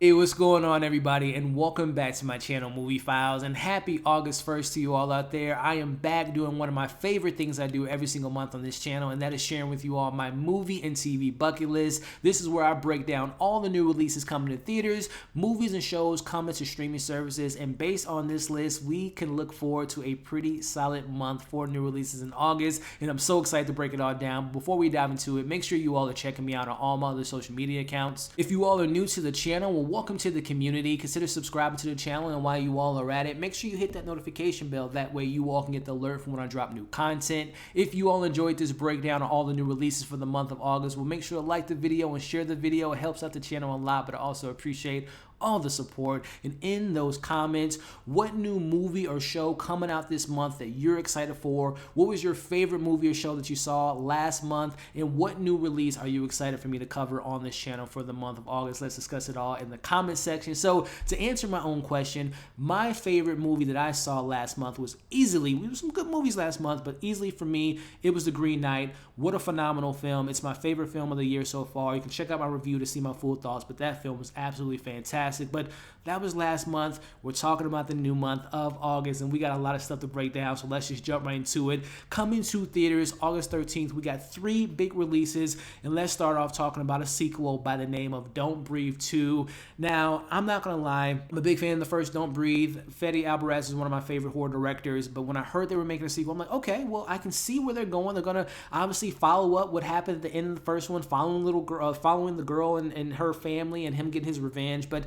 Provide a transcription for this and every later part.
Hey, what's going on, everybody, and welcome back to my channel, Movie Files, and happy August 1st to you all out there. I am back doing one of my favorite things I do every single month on this channel, and that is sharing with you all my movie and TV bucket list. This is where I break down all the new releases coming to theaters, movies and shows coming to streaming services, and based on this list, we can look forward to a pretty solid month for new releases in August, and I'm so excited to break it all down. Before we dive into it, make sure you all are checking me out on all my other social media accounts. If you all are new to the channel, well, welcome to the community. Consider subscribing to the channel, and while you all are at it, make sure you hit that notification bell. That way you all can get the alert from when I drop new content. If you all enjoyed this breakdown of all the new releases for the month of August, well, make sure to like the video and share the video. It helps out the channel a lot, but I also appreciate all the support. And in those comments, what new movie or show coming out this month that you're excited for? What was your favorite movie or show that you saw last month? And what new release are you excited for me to cover on this channel for the month of August? Let's discuss it all in the comment section. So to answer my own question, my favorite movie that I saw last month was easily, there were some good movies last month, but easily for me, it was The Green Knight. What a phenomenal film. It's my favorite film of the year so far. You can check out my review to see my full thoughts, but that film was absolutely fantastic. But that was last month. We're talking about the new month of August, and we got a lot of stuff to break down, so let's just jump right into it. Coming to theaters August 13th, we got 3 big releases, and let's start off talking about a sequel by the name of Don't Breathe 2. Now, I'm not gonna lie, I'm a big fan of the first Don't Breathe. Fede Alvarez is one of my favorite horror directors, but when I heard they were making a sequel, I'm like, okay, well, I can see where they're going. They're gonna obviously follow up what happened at the end of the first one, following the girl and her family and him getting his revenge. But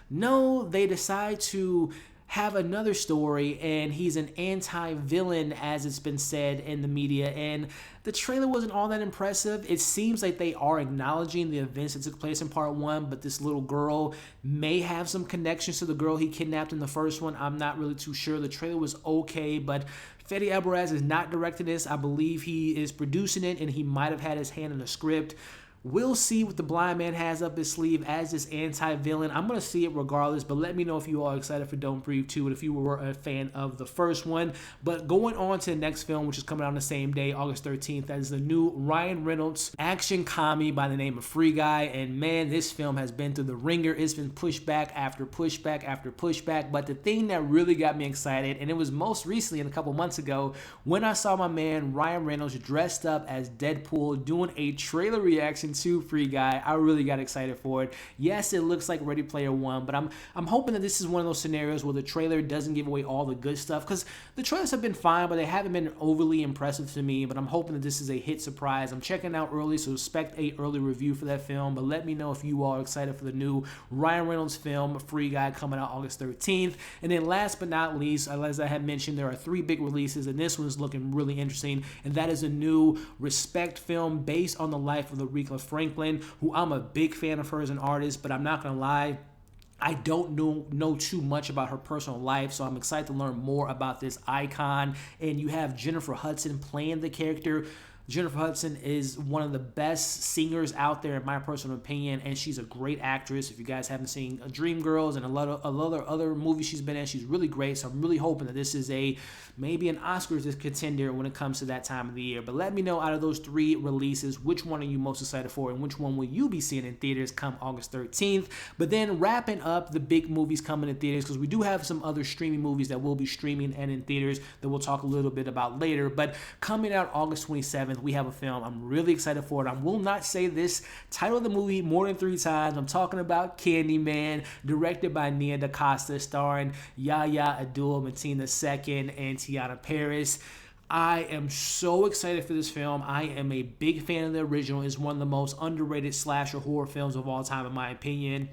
no, they decide to have another story, and he's an anti-villain, as it's been said in the media, and the trailer wasn't all that impressive. It seems like they are acknowledging the events that took place in part 1, but this little girl may have some connections to the girl he kidnapped in the first one. I'm not really too sure. The trailer was okay, but Fede Alvarez is not directing this. I believe he is producing it, and he might have had his hand in the script. We'll see what the blind man has up his sleeve as this anti-villain. I'm going to see it regardless, but let me know if you are excited for Don't Breathe 2 and if you were a fan of the first one. But going on to the next film, which is coming out on the same day, August 13th, that is the new Ryan Reynolds action comedy by the name of Free Guy. And man, this film has been through the ringer. It's been pushback after pushback after pushback. But the thing that really got me excited, and it was most recently a couple months ago, when I saw my man Ryan Reynolds dressed up as Deadpool doing a trailer reaction to Free Guy. I really got excited for it. Yes, it looks like Ready Player One, but I'm hoping that this is one of those scenarios where the trailer doesn't give away all the good stuff, because the trailers have been fine, but they haven't been overly impressive to me. But I'm hoping that this is a hit surprise. I'm checking out early, so expect a early review for that film. But let me know if you are excited for the new Ryan Reynolds film, Free Guy, coming out August 13th. And then last but not least, as I had mentioned, there are 3 big releases, and this one's looking really interesting, and that is a new Respect film based on the life of Aretha Franklin, who I'm a big fan of her as an artist, but I'm not gonna lie, I don't know too much about her personal life, so I'm excited to learn more about this icon. And you have Jennifer Hudson playing the character. Jennifer Hudson is one of the best singers out there, in my personal opinion, and she's a great actress. If you guys haven't seen Dreamgirls and a lot of other movies she's been in, she's really great. So I'm really hoping that this is maybe an Oscars contender when it comes to that time of the year. But let me know, out of those 3 releases, which one are you most excited for, and which one will you be seeing in theaters come August 13th? But then wrapping up the big movies coming in theaters, because we do have some other streaming movies that will be streaming and in theaters that we'll talk a little bit about later. But coming out August 27th, we have a film I'm really excited for it. I will not say this title of the movie more than 3 times. I'm talking about Candyman, directed by Nia DaCosta, starring Yahya Abdul-Mateen II and Tiana Paris. I am so excited for this film. I am a big fan of the original. It's one of the most underrated slasher horror films of all time, in my opinion.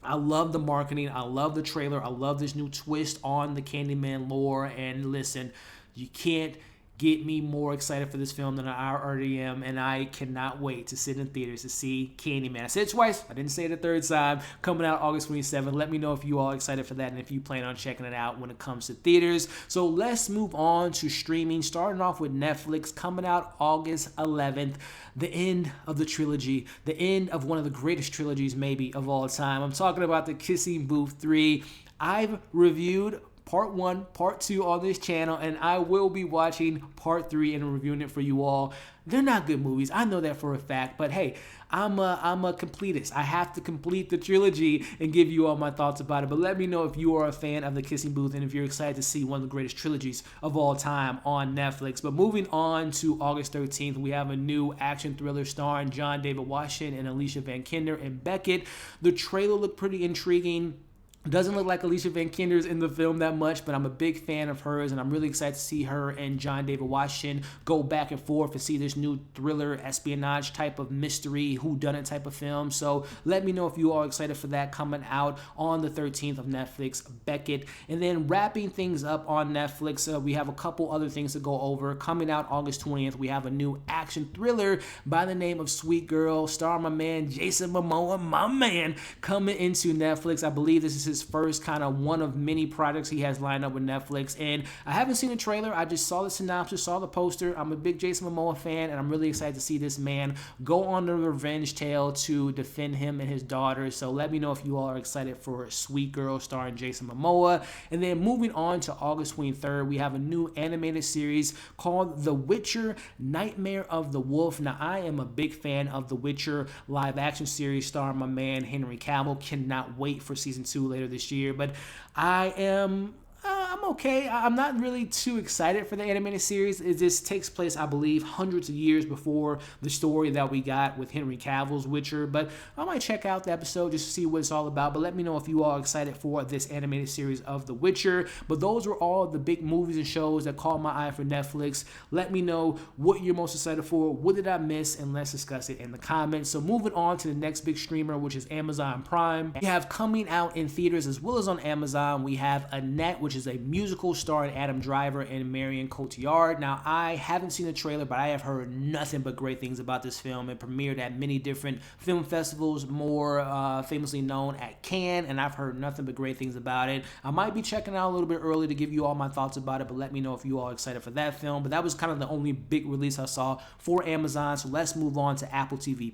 I love the marketing. I love the trailer. I love this new twist on the Candyman lore. And listen, you can't get me more excited for this film than I already am, and I cannot wait to sit in theaters to see Candyman. I said it twice, I didn't say it a third time. Coming out August 27th. Let me know if you all are excited for that and if you plan on checking it out when it comes to theaters. So let's move on to streaming, starting off with Netflix, coming out August 11th. The end of the trilogy, the end of one of the greatest trilogies maybe of all time. I'm talking about The Kissing Booth 3. I've reviewed part 1, part 2 on this channel, and I will be watching part 3 and reviewing it for you all. They're not good movies, I know that for a fact, but hey, I'm a completist. I have to complete the trilogy and give you all my thoughts about it. But let me know if you are a fan of The Kissing Booth and if you're excited to see one of the greatest trilogies of all time on Netflix. But moving on to August 13th, we have a new action thriller starring John David Washington and Alicia Vikander and Beckett. The trailer looked pretty intriguing. Doesn't look like Alicia Vikander's in the film that much, but I'm a big fan of hers, and I'm really excited to see her and John David Washington go back and forth and see this new thriller, espionage type of mystery, whodunit type of film. So let me know if you are excited for that, coming out on the 13th of Netflix, Beckett. And then wrapping things up on Netflix, we have a couple other things to go over. Coming out August 20th, we have a new action thriller by the name of Sweet Girl, starring my man Jason Momoa, my man, coming into Netflix. I believe this is his first kind of one of many projects he has lined up with Netflix, and I haven't seen the trailer. I just saw the synopsis, saw the poster. I'm a big Jason Momoa fan, and I'm really excited to see this man go on the revenge tale to defend him and his daughter. So let me know if you all are excited for Sweet Girl starring Jason Momoa. And then moving on to August 23rd, we have a new animated series called The Witcher: Nightmare of the Wolf. Now, I am a big fan of The Witcher live action series starring my man Henry Cavill. Cannot wait for season 2 later this year, but I'm okay. I'm not really too excited for the animated series. It just takes place, I believe, hundreds of years before the story that we got with Henry Cavill's Witcher. But I might check out the episode just to see what it's all about. But let me know if you are excited for this animated series of The Witcher. But those were all the big movies and shows that caught my eye for Netflix. Let me know what you're most excited for. What did I miss? And let's discuss it in the comments. So moving on to the next big streamer, which is Amazon Prime. We have coming out in theaters as well as on Amazon. We have Annette, which is a musical starring Adam Driver and Marion Cotillard. Now, I haven't seen the trailer, but I have heard nothing but great things about this film. It premiered at many different film festivals, more famously known at Cannes, and I've heard nothing but great things about it. I might be checking out a little bit early to give you all my thoughts about it, but let me know if you all are excited for that film. But that was kind of the only big release I saw for Amazon, so let's move on to Apple TV+.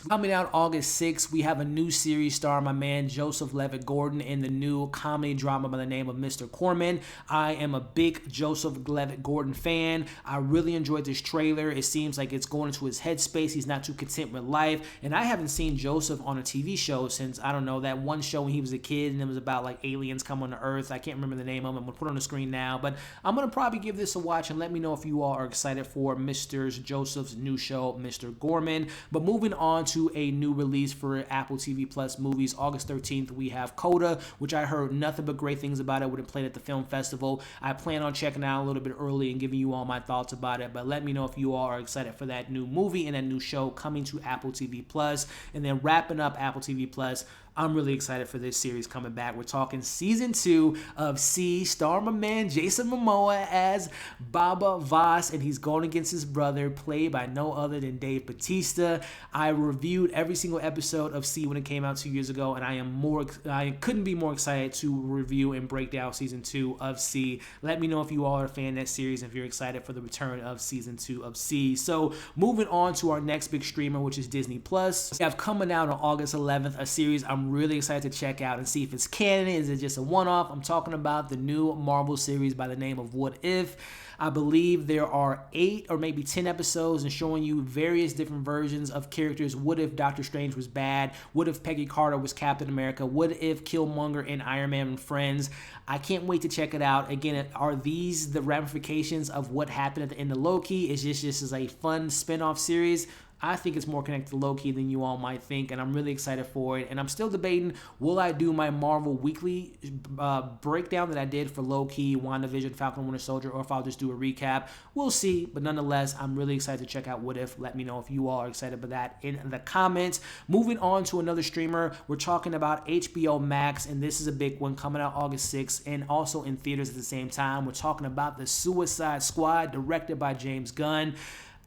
Coming out August 6th, we have a new series starring my man Joseph Levitt-Gordon in the new comedy drama by the name of Mr. Corman. I am a big Joseph Levitt-Gordon fan. I really enjoyed this trailer. It seems like it's going into his headspace. He's not too content with life, and I haven't seen Joseph on a TV show since, I don't know, that one show when he was a kid, and it was about like aliens coming to Earth. I can't remember the name of it. I'm going to put it on the screen now, but I'm going to probably give this a watch, and let me know if you all are excited for Mr. Joseph's new show, Mr. Gorman. But moving on to a new release for Apple TV Plus movies, August 13th, we have Coda, which I heard nothing but great things about it when it played at the film festival. I plan on checking out a little bit early and giving you all my thoughts about it, but let me know if you all are excited for that new movie and that new show coming to Apple TV Plus. And then wrapping up Apple TV Plus, I'm really excited for this series coming back. We're talking season 2 of See, starring my man Jason Momoa as Baba Voss, and he's going against his brother, played by no other than Dave Bautista. I reviewed every single episode of See when it came out 2 years ago, and I couldn't be more excited to review and break down season 2 of See. Let me know if you all are a fan of that series and if you're excited for the return of season 2 of See. So moving on to our next big streamer, which is Disney Plus. We have coming out on August 11th a series I'm really excited to check out and see if it's canon. Is it just a one-off? I'm talking about the new Marvel series by the name of What If. I believe there are 8 or maybe 10 episodes and showing you various different versions of characters. What if Doctor Strange was bad? What if Peggy Carter was Captain America? What if Killmonger and Iron Man and friends? I can't wait to check it out. Again, are these the ramifications of what happened at the end of Loki? Is this just as a fun spin-off series? I think it's more connected to Loki than you all might think, and I'm really excited for it. And I'm still debating, will I do my Marvel weekly breakdown that I did for Loki, WandaVision, Falcon Winter Soldier, or if I'll just do a recap. We'll see, but nonetheless, I'm really excited to check out What If. Let me know if you all are excited about that in the comments. Moving on to another streamer, we're talking about HBO Max, and this is a big one coming out August 6th and also in theaters at the same time. We're talking about The Suicide Squad, directed by James Gunn.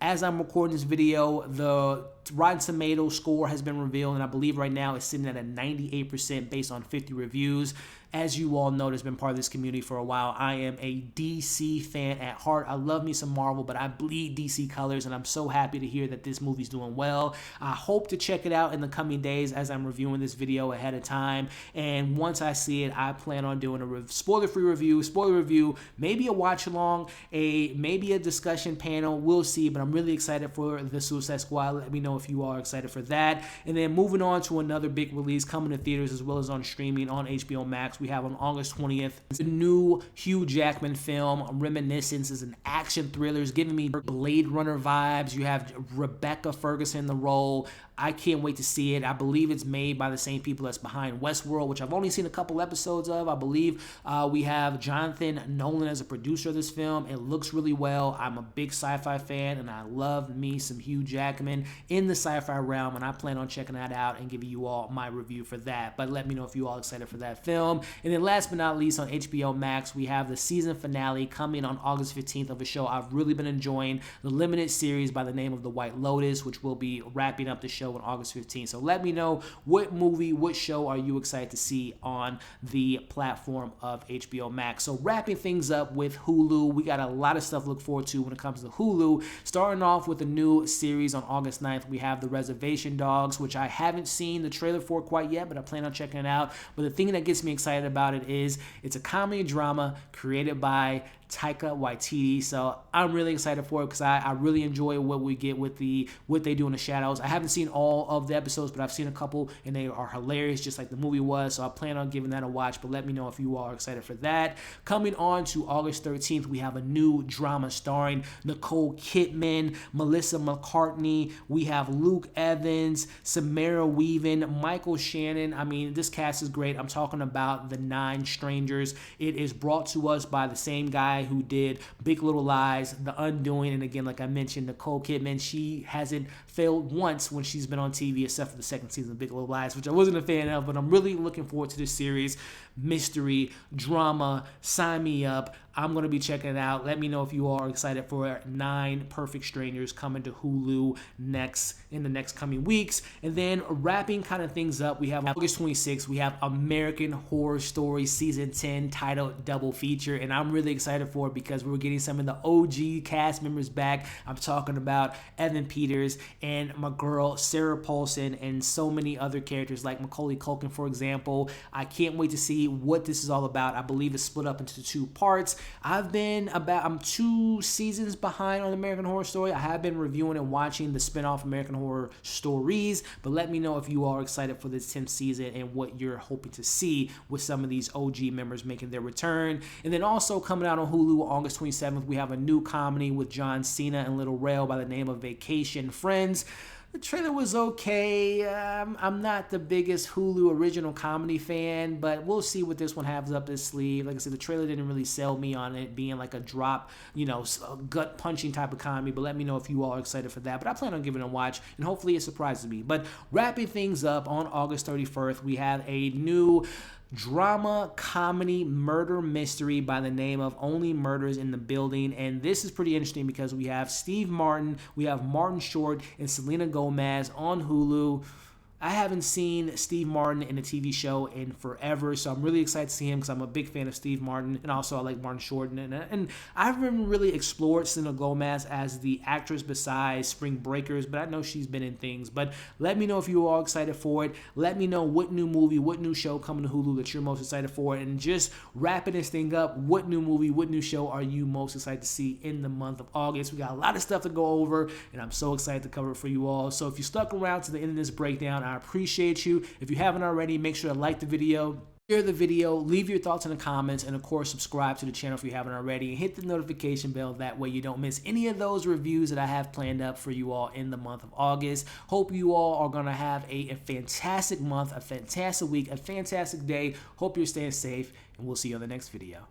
As I'm recording this video, the Rotten Tomatoes score has been revealed, and I believe right now it's sitting at a 98% based on 50 reviews. As you all know, that's been part of this community for a while. I am a DC fan at heart. I love me some Marvel, but I bleed DC colors, and I'm so happy to hear that this movie's doing well. I hope to check it out in the coming days as I'm reviewing this video ahead of time. And once I see it, I plan on doing a spoiler-free review, maybe a watch-along, maybe a discussion panel. We'll see, but I'm really excited for the Suicide Squad. Let me know if you are excited for that. And then moving on to another big release coming to theaters as well as on streaming on HBO Max. We have on August 20th the new Hugh Jackman film, Reminiscence. Is an action thriller. It's giving me Blade Runner vibes. You have Rebecca Ferguson in the role. I can't wait to see it. I believe it's made by the same people that's behind Westworld, which I've only seen a couple episodes of. I believe we have Jonathan Nolan as a producer of this film. It looks really well. I'm a big sci-fi fan, and I love me some Hugh Jackman in the sci-fi realm, and I plan on checking that out and giving you all my review for that. But let me know if you all excited for that film. And then last but not least, on HBO Max, we have the season finale coming on August 15th of a show I've really been enjoying, the limited series by the name of The White Lotus, which will be wrapping up the show on August 15th. So let me know what movie, what show are you excited to see on the platform of HBO Max. So wrapping things up with Hulu, we got a lot of stuff to look forward to when it comes to Hulu. Starting off with a new series on August 9th, we have The Reservation Dogs, which I haven't seen the trailer for quite yet, but I plan on checking it out. But the thing that gets me excited about it is it's a comedy drama created by Taika Waititi. So I'm really excited for it because I really enjoy what we get with what they do in the shadows. I haven't seen all of the episodes, but I've seen a couple and they are hilarious, just like the movie was. So I plan on giving that a watch, but let me know if you are excited for that. Coming on to August 13th, we have a new drama starring Nicole Kidman, Melissa McCartney. We have Luke Evans, Samara Weaving, Michael Shannon. I mean, this cast is great. I'm talking about The Nine Strangers. It is brought to us by the same guy who did Big Little Lies, The Undoing, and again, like I mentioned, Nicole Kidman, she hasn't failed once when she's been on TV except for the second season of Big Little Lies, which I wasn't a fan of, but I'm really looking forward to this series. Mystery, drama, sign me up. I'm going to be checking it out. Let me know if you are excited for 9 Perfect Strangers coming to Hulu in the next coming weeks. And then wrapping kind of things up, we have August 26th, we have American Horror Story Season 10 titled Double Feature. And I'm really excited for it because we're getting some of the OG cast members back. I'm talking about Evan Peters and my girl Sarah Paulson and so many other characters like Macaulay Culkin, for example. I can't wait to see what this is all about. I believe it's split up into 2 parts. I'm 2 seasons behind on American Horror Story. I have been reviewing and watching the spinoff American Horror Stories, but let me know if you are excited for this 10th season and what you're hoping to see with some of these OG members making their return. And then also coming out on Hulu August 27th, we have a new comedy with John Cena and Lil Rel by the name of Vacation Friends. The trailer was okay. I'm not the biggest Hulu original comedy fan, but we'll see what this one has up its sleeve. Like I said, the trailer didn't really sell me on it being like a drop, gut-punching type of comedy, but let me know if you all are excited for that. But I plan on giving it a watch, and hopefully it surprises me. But wrapping things up on August 31st, we have a new drama, comedy, murder mystery by the name of Only Murders in the Building. And this is pretty interesting because we have Steve Martin, we have Martin Short, and Selena Gomez on Hulu. I haven't seen Steve Martin in a TV show in forever, so I'm really excited to see him because I'm a big fan of Steve Martin, and also I like Martin Short. And I haven't really explored Selena Gomez as the actress besides Spring Breakers, but I know she's been in things. But let me know if you're all excited for it. Let me know what new movie, what new show coming to Hulu that you're most excited for. And just wrapping this thing up, what new movie, what new show are you most excited to see in the month of August? We got a lot of stuff to go over, and I'm so excited to cover it for you all. So if you stuck around to the end of this breakdown, I appreciate you. If you haven't already, make sure to like the video, share the video, leave your thoughts in the comments, and of course subscribe to the channel if you haven't already, and hit the notification bell. That way you don't miss any of those reviews that I have planned up for you all in the month of August. Hope you all are going to have a fantastic month, a fantastic week, a fantastic day. Hope you're staying safe, and we'll see you on the next video.